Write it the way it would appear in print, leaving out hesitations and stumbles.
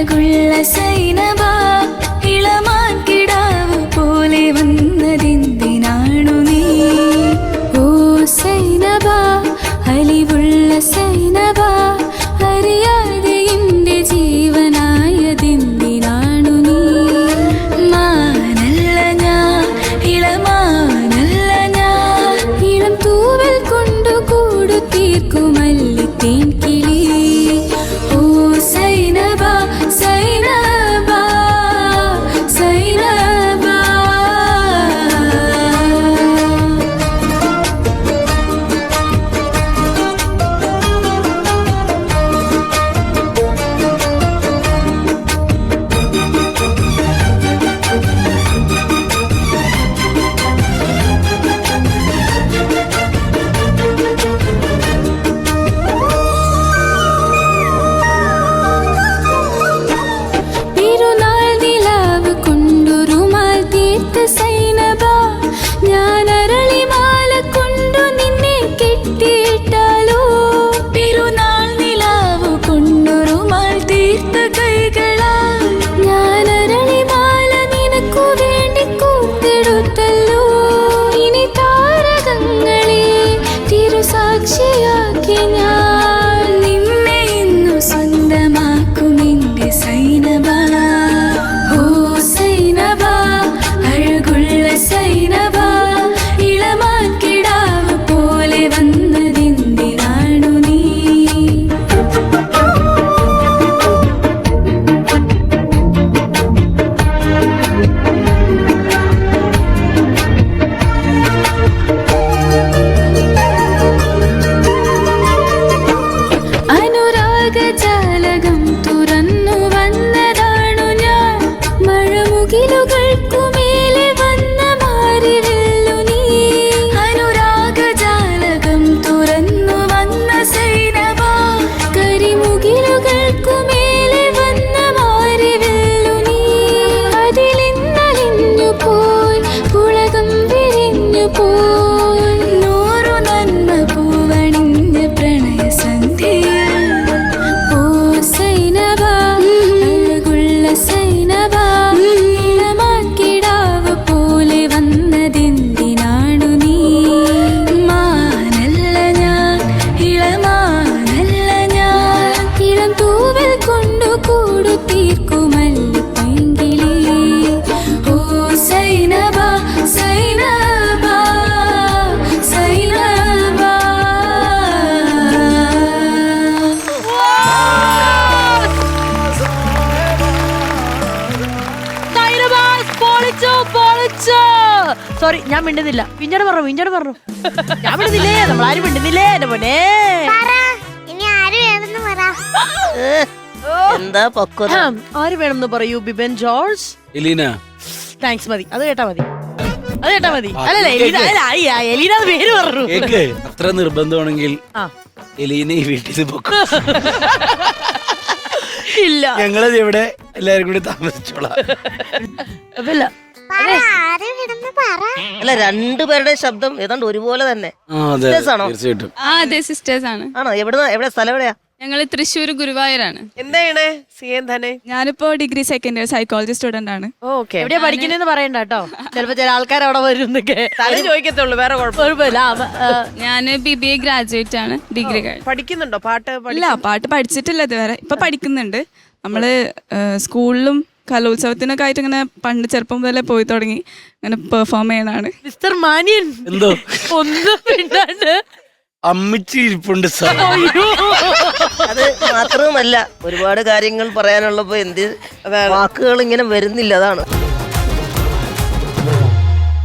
അഴകുള്ള സൈനബ ഇളമാൻ കിടാവ് പോലെ വന്നതെന്തിനാണു നീ? ഓ സൈനബ അലിവുള്ള സൈനബ അറിയാതെ എന്റെ ജീവനായതെന്തിനാണു നീ? മാനല്ല ഞാൻ ഇളമാനല്ല ഞാൻ ഇളം തൂവൽ കൊണ്ടു കൂടു തീർക്കുമല്ലി തേൻ കിളി. ഓ സൈനബ സൈനബ സൈനബ തിരുനാൾ നിലാവ് കൊണ്ടുരുമാൽ തീർത്ത സൈനബ ഞാൻ അരളിമാല കൊണ്ടു നിന്നെ കെട്ടിയിട്ടാലോ? തിരുനാൾ നിലാവ് കൊണ്ടുരുമാൽ തീർത്ത കൈകളാൽ ഞാൻ അരളിമാല നിനക്കു വേണ്ടി കൂത്തെടുത്തല്ലോ. ഇനി താരകങ്ങളെ തിരുസാക്ഷിയാക്കി ഞാൻ നിന്നെ ഇന്നു സ്വന്തമാക്കും എന്റെ സൈനബ. ഓ സൈനബ അഴകുള്ള സൈനബ ഇളമാൻ കിടാവ് പോലെ വന്നതെന്തിനാണു നീ? അനുരാഗജാലകം തുറന്നു വന്നതാണു ഞാൻ മഴമുകിലുകൾക്കുമേലെ വന്ന മാരിവെല്ലു നീ. അനുരാഗജാലകം തുറന്നു വന്ന സൈനബ കരിമുകിലുകൾക്കുമേലെ വന്ന മാരിവെല്ലു നീ. അതിലിന്നലിഞ്ഞു പോയി പുളകം വിരിഞ്ഞു പോയി നൂറു നന്മ പൂവണിഞ്ഞ പ്രണയ സന്ധ്യയിൽ. ഓ സൈനബ അഴകുള്ള സൈനബ ഇളമാൻ കിടാവ് പോലെ വന്നതെന്തിനാണു നീ? മാനല്ല ഞാൻ ഇളമാനല്ല ഞാൻ ഇളം തൂവൽ കൊണ്ടു കൂടു തീർക്കുമല്ലി പൈങ്കിളി. ഓ സൈനബ സൈനബ സൈനബ സോറി, ഞാൻ മിണ്ടുന്നില്ല. പിന്നീട് പറഞ്ഞു ഞാൻ മിണ്ടുന്നില്ലേ, നമ്മളാരും മിണ്ടുന്നില്ലേ എന്റെ മോനെ. ഇനി ആര് വേണമെന്ന് പറ. എന്താ പക്വത? ആര് വേണമെന്ന് പറയൂ ബിബൻ ജോർജ്. എലീന. താങ്ക്സ്, മതി, അത് കേട്ടാ മതി. അല്ലല്ലേ എലീന പേര് പറഞ്ഞു. കേക്ക് അത്ര നിർബന്ധമാണെങ്കിൽ ആ എലീന ഈ വീട്ടിൽ നിന്ന് പൊക്കോ. ഇല്ല, ഞങ്ങളത് ഇവിടെ എല്ലാരും കൂടി താമസിച്ചോളാം. അതല്ല ആര് വേണമെന്ന് പറ. അല്ല, രണ്ടുപേരുടെ ശബ്ദം ഏതാണ്ട് ഒരുപോലെ തന്നെ. ആ, അതെ, Sisters ആണോ? തീർച്ചയായിട്ടും. അതെ, സിസ്റ്റേഴ്സ് ആണ്. ആണോ? എവിടെ സ്ഥലം എവിടെയാ? ഞങ്ങൾ തൃശ്ശൂർ ഗുരുവായൂരാണ്. എന്താണ് സിയൻ തന്നെ? ഞാനിപ്പോ degree second year psychology student ആണ്. ഓക്കെ, എവിടെയാ പഠിക്കുന്നതെന്ന് പറയണ്ട കേട്ടോ. ചിലപ്പോ ചില ആൾക്കാർ അവിടെ വരും. തലേ ചോദിക്കത്തുള്ളൂ, വേറെ കുഴപ്പമില്ല. ഞാൻ BBA ഗ്രാജുവേറ്റ് ആണ്, ഡിഗ്രി കഴിഞ്ഞു. പഠിക്കുന്നുണ്ടോ? പാട്ട് ഇല്ല, പാട്ട് പഠിച്ചിട്ടില്ല ഇതുവരെ. ഇപ്പൊ പഠിക്കുന്നുണ്ട്. നമ്മള് സ്കൂളിലും കലോത്സവത്തിനൊക്കെ ആയിട്ട് ഇങ്ങനെ പണ്ട് ചെറുപ്പം മുതലേ പോയി തുടങ്ങി ഇങ്ങനെ പെർഫോം ചെയ്യണാണ്. മിസ്റ്റർ മാനിയൻ എന്തോ ഒന്നും മിണ്ടാണ്ട് അമ്മിച്ചി ഇരിപ്പുണ്ട് സാർ. അത് മാത്രവുമല്ല, ഒരുപാട് കാര്യങ്ങൾ പറയാനുള്ളപ്പോ എന്ത് വാക്കുകൾ ഇങ്ങനെ വരുന്നില്ല, അതാണ്.